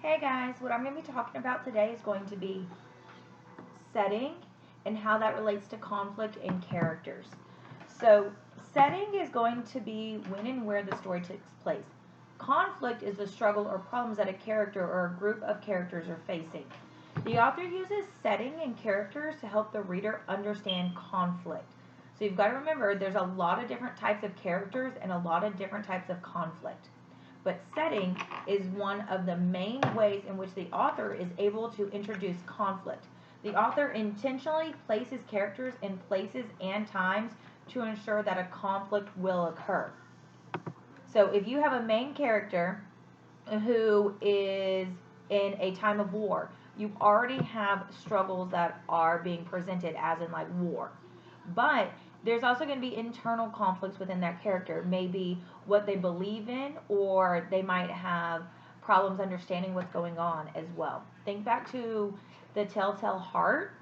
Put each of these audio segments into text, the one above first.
Hey guys, what I'm going to be talking about today is going to be setting and how that relates to conflict and characters. So, setting is going to be when and where the story takes place. Conflict is the struggle or problems that a character or a group of characters are facing. The author uses setting and characters to help the reader understand conflict. So, you've got to remember there's a lot of different types of characters and a lot of different types of conflict. But setting is one of the main ways in which the author is able to introduce conflict. The author intentionally places characters in places and times to ensure that a conflict will occur. So if you have a main character who is in a time of war, you already have struggles that are being presented as in like war. But there's also going to be internal conflicts within that character. Maybe what they believe in, or they might have problems understanding what's going on as well. Think back to the Telltale Heart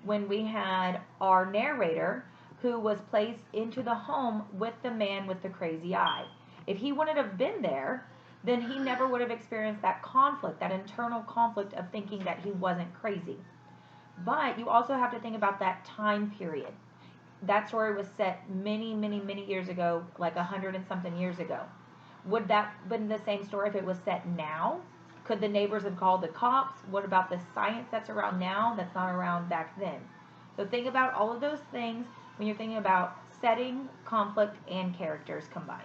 when we had our narrator who was placed into the home with the man with the crazy eye. If he wouldn't have been there, then he never would have experienced that conflict, that internal conflict of thinking that he wasn't crazy. But you also have to think about that time period. That story was set many years ago, like 100 and something years ago. Would that been the same story if it was set now? Could the neighbors have called the cops? What about the science that's around now that's not around back then? So think about all of those things when you're thinking about setting, conflict, and characters combined.